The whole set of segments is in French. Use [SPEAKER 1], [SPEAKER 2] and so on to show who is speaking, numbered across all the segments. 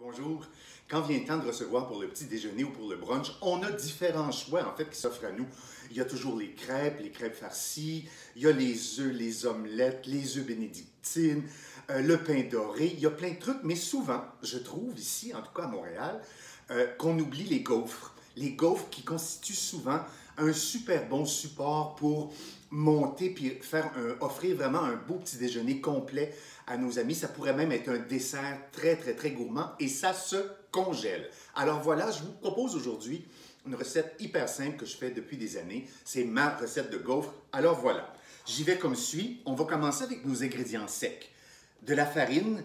[SPEAKER 1] Bonjour. Quand vient le temps de recevoir pour le petit déjeuner ou pour le brunch, on a différents choix en fait qui s'offrent à nous. Il y a toujours les crêpes farcies, il y a les œufs, les omelettes, les œufs bénédictines, le pain doré, il y a plein de trucs, mais souvent, je trouve ici, en tout cas à Montréal, qu'on oublie les gaufres. Les gaufres qui constituent souvent un super bon support pour monter puis offrir vraiment un beau petit déjeuner complet à nos amis. Ça pourrait même être un dessert très gourmand et ça se congèle. Alors voilà, je vous propose aujourd'hui une recette hyper simple que je fais depuis des années. C'est ma recette de gaufres. Alors voilà, j'y vais comme suit. On va commencer avec nos ingrédients secs. De la farine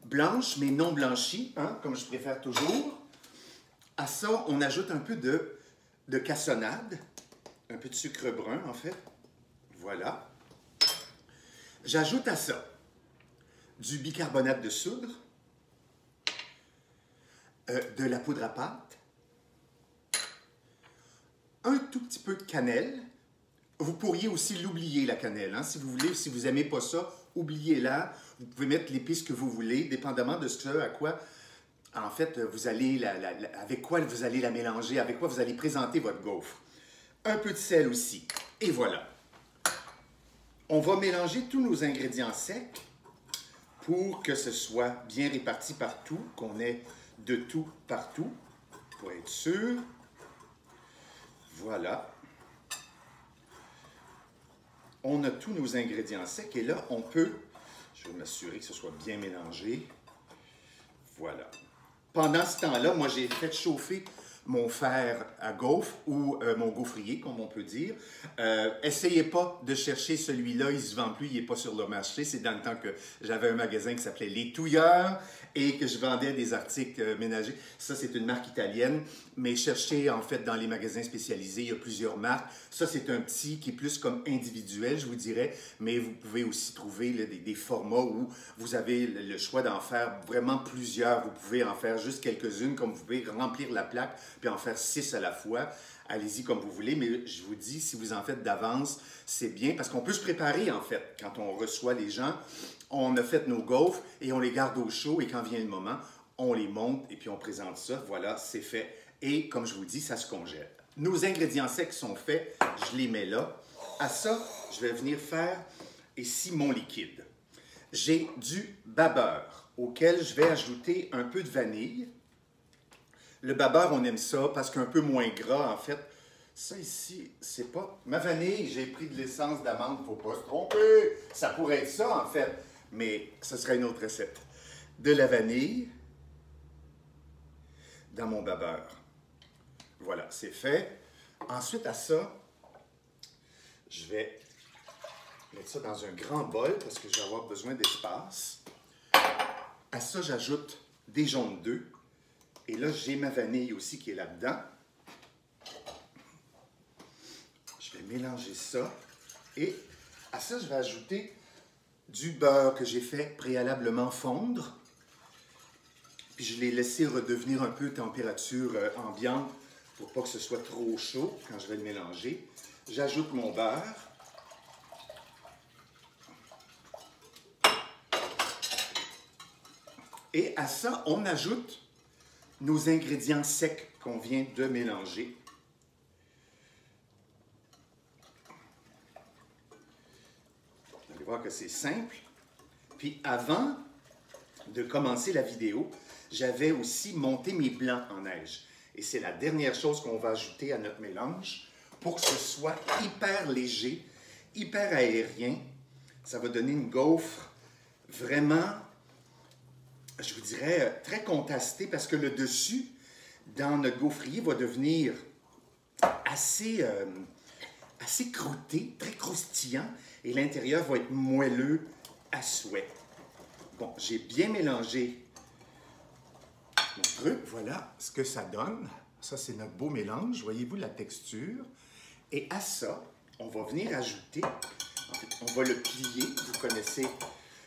[SPEAKER 1] blanche mais non blanchie, hein, comme je préfère toujours. À ça, on ajoute un peu de cassonade, un peu de sucre brun en fait. Voilà. J'ajoute à ça du bicarbonate de soude, de la poudre à pâte, un tout petit peu de cannelle. Vous pourriez aussi l'oublier, la cannelle, hein, si vous voulez. Si vous n'aimez pas ça, oubliez-la. Vous pouvez mettre l'épice que vous voulez, dépendamment de ce à quoi, en fait, vous allez avec quoi vous allez la mélanger, avec quoi vous allez présenter votre gaufre. Un peu de sel aussi. Et voilà. On va mélanger tous nos ingrédients secs pour que ce soit bien réparti partout, qu'on ait de tout partout, pour être sûr. Voilà. On a tous nos ingrédients secs et là, on peut, je vais m'assurer que ce soit bien mélangé. Voilà. Pendant ce temps-là, moi, j'ai fait chauffer mon fer à gaufre ou mon gaufrier, comme on peut dire. Essayez pas de chercher celui-là, il ne se vend plus, il n'est pas sur le marché. C'est dans le temps que j'avais un magasin qui s'appelait Les Touilleurs et que je vendais des articles ménagers. Ça, c'est une marque italienne, mais cherchez en fait dans les magasins spécialisés, il y a plusieurs marques. Ça, c'est un petit qui est plus comme individuel, je vous dirais, mais vous pouvez aussi trouver là, des formats où vous avez le choix d'en faire vraiment plusieurs. Vous pouvez en faire juste quelques-unes, comme vous pouvez remplir la plaque puis en faire 6 à la fois. Allez-y comme vous voulez, mais je vous dis, si vous en faites d'avance, c'est bien parce qu'on peut se préparer en fait. Quand on reçoit les gens, on a fait nos gaufres et on les garde au chaud et quand vient le moment, on les monte et puis on présente ça. Voilà, c'est fait. Et comme je vous dis, ça se congèle. Nos ingrédients secs sont faits, je les mets là. À ça, je vais venir faire ici mon liquide. J'ai du babeur auquel je vais ajouter un peu de vanille. Le babeur, on aime ça parce qu'un peu moins gras, en fait. Ça ici, c'est pas... Ma vanille, j'ai pris de l'essence d'amande, faut pas se tromper. Ça pourrait être ça, en fait, mais ce serait une autre recette. De la vanille dans mon babeur. Voilà, c'est fait. Ensuite, à ça, je vais mettre ça dans un grand bol parce que je vais avoir besoin d'espace. À ça, j'ajoute des jaunes d'œufs. Et là, j'ai ma vanille aussi qui est là-dedans. Je vais mélanger ça. Et à ça, je vais ajouter du beurre que j'ai fait préalablement fondre. Puis je l'ai laissé redevenir un peu température ambiante pour pas que ce soit trop chaud quand je vais le mélanger. J'ajoute mon beurre. Et à ça, on ajoute nos ingrédients secs qu'on vient de mélanger. Vous allez voir que c'est simple. Puis avant de commencer la vidéo, j'avais aussi monté mes blancs en neige. Et c'est la dernière chose qu'on va ajouter à notre mélange pour que ce soit hyper léger, hyper aérien. Ça va donner une gaufre vraiment, je vous dirais, très contrastée parce que le dessus, dans notre gaufrier, va devenir assez croûté, très croustillant, et l'intérieur va être moelleux à souhait. Bon, j'ai bien mélangé mon truc. Voilà ce que ça donne. Ça, c'est notre beau mélange. Voyez-vous la texture? Et à ça, on va venir ajouter, en fait, on va le plier. Vous connaissez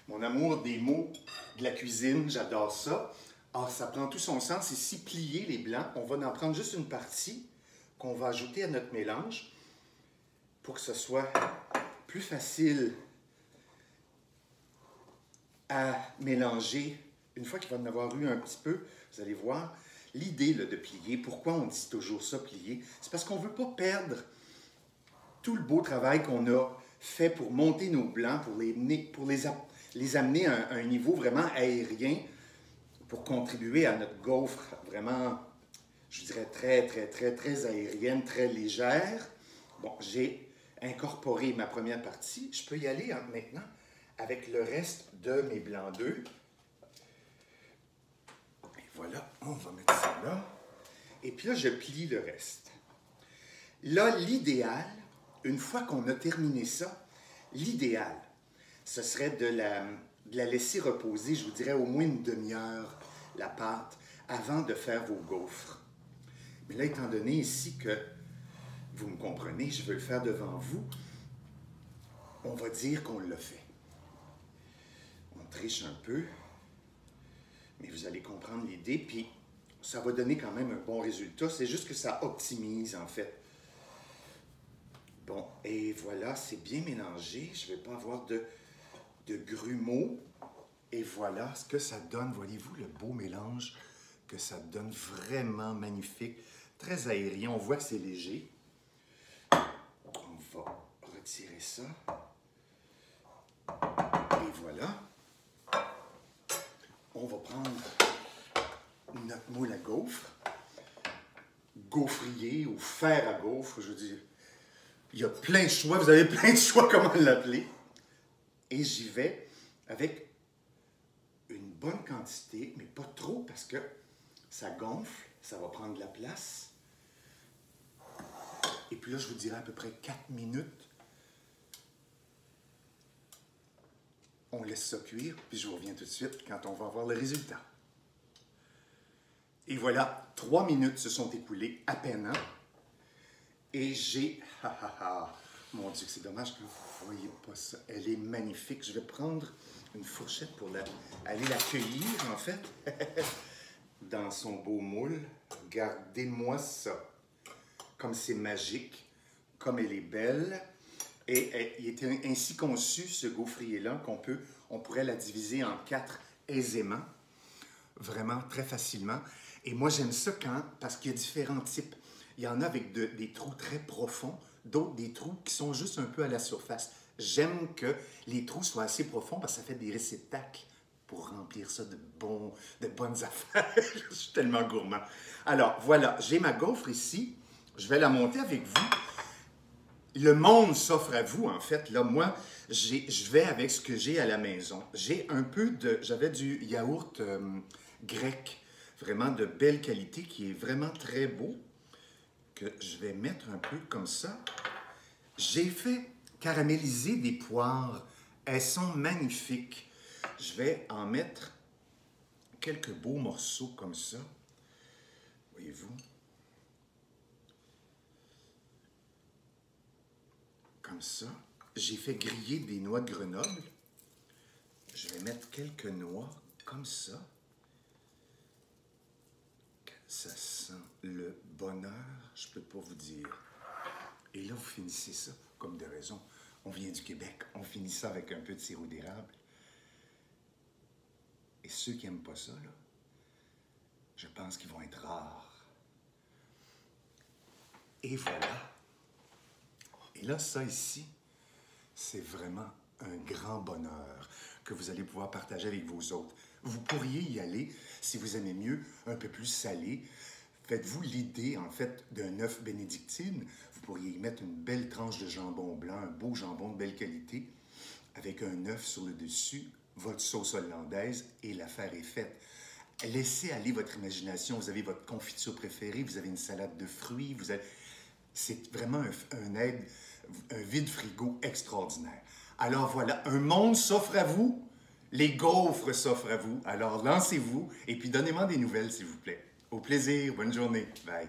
[SPEAKER 1] mon amour des mots de la cuisine, j'adore ça. Alors, ça prend tout son sens. Ici, plier les blancs, on va en prendre juste une partie qu'on va ajouter à notre mélange pour que ce soit plus facile à mélanger une fois qu'il va en avoir eu un petit peu, vous allez voir, l'idée de plier, pourquoi on dit toujours ça, plier, c'est parce qu'on ne veut pas perdre tout le beau travail qu'on a fait pour monter nos blancs, pour les amener à un niveau vraiment aérien, pour contribuer à notre gaufre vraiment, je dirais, très aérienne, très légère. Bon, j'ai incorporé ma première partie. Je peux y aller maintenant avec le reste de mes blancs d'œufs. Et voilà, on va mettre ça là. Et puis là, je plie le reste. Là, l'idéal, une fois qu'on a terminé ça, l'idéal, ce serait de la laisser reposer, je vous dirais, au moins une demi-heure, la pâte, avant de faire vos gaufres. Mais là, étant donné ici que, vous me comprenez, je veux le faire devant vous, on va dire qu'on l'a fait. On triche un peu, mais vous allez comprendre l'idée, puis ça va donner quand même un bon résultat. C'est juste que ça optimise, en fait. Bon, et voilà, c'est bien mélangé. Je ne vais pas avoir de grumeaux. Et voilà ce que ça donne. Voyez-vous le beau mélange que ça donne, vraiment magnifique, très aérien. On voit que c'est léger. On va retirer ça. Et voilà. On va prendre notre moule à gaufres, gaufrier ou fer à gaufres, je veux dire. Il y a plein de choix, vous avez plein de choix comment l'appeler. Et j'y vais avec une bonne quantité, mais pas trop parce que ça gonfle, ça va prendre de la place. Et puis là, je vous dirai à peu près 4 minutes. On laisse ça cuire, puis je vous reviens tout de suite quand on va avoir le résultat. Et voilà, 3 minutes se sont écoulées à peine. Hein? Et j'ai... Mon Dieu, c'est dommage que vous ne voyez pas ça. Elle est magnifique. Je vais prendre une fourchette pour aller la cueillir, en fait, dans son beau moule. Regardez-moi ça. Comme c'est magique, comme elle est belle. Et il était ainsi conçu, ce gaufrier-là, on pourrait la diviser en 4 aisément, vraiment très facilement. Et moi, j'aime ça parce qu'il y a différents types. Il y en a avec des trous très profonds, d'autres des trous qui sont juste un peu à la surface. J'aime que les trous soient assez profonds parce que ça fait des réceptacles pour remplir ça de bonnes affaires. Je suis tellement gourmand. Alors, voilà, j'ai ma gaufre ici. Je vais la monter avec vous. Le monde s'offre à vous, en fait. Là, moi, je vais avec ce que j'ai à la maison. J'avais du yaourt grec, vraiment de belle qualité, qui est vraiment très beau, que je vais mettre un peu comme ça. J'ai fait caraméliser des poires. Elles sont magnifiques. Je vais en mettre quelques beaux morceaux comme ça. Voyez-vous? Comme ça. J'ai fait griller des noix de Grenoble. Je vais mettre quelques noix comme ça. Ça sent le bonheur, je ne peux pas vous dire. Et là, vous finissez ça, comme de raison. On vient du Québec, on finit ça avec un peu de sirop d'érable. Et ceux qui n'aiment pas ça, là, je pense qu'ils vont être rares. Et voilà. Et là, ça ici, c'est vraiment un grand bonheur que vous allez pouvoir partager avec vos autres. Vous pourriez y aller, si vous aimez mieux, un peu plus salé. Faites-vous l'idée, en fait, d'un œuf bénédictine. Vous pourriez y mettre une belle tranche de jambon blanc, un beau jambon de belle qualité, avec un œuf sur le dessus, votre sauce hollandaise, et l'affaire est faite. Laissez aller votre imagination. Vous avez votre confiture préférée, vous avez une salade de fruits, c'est vraiment un vide-frigo extraordinaire. Alors voilà, un monde s'offre à vous, les gaufres s'offrent à vous. Alors lancez-vous et puis donnez-moi des nouvelles, s'il vous plaît. Au plaisir, bonne journée, bye.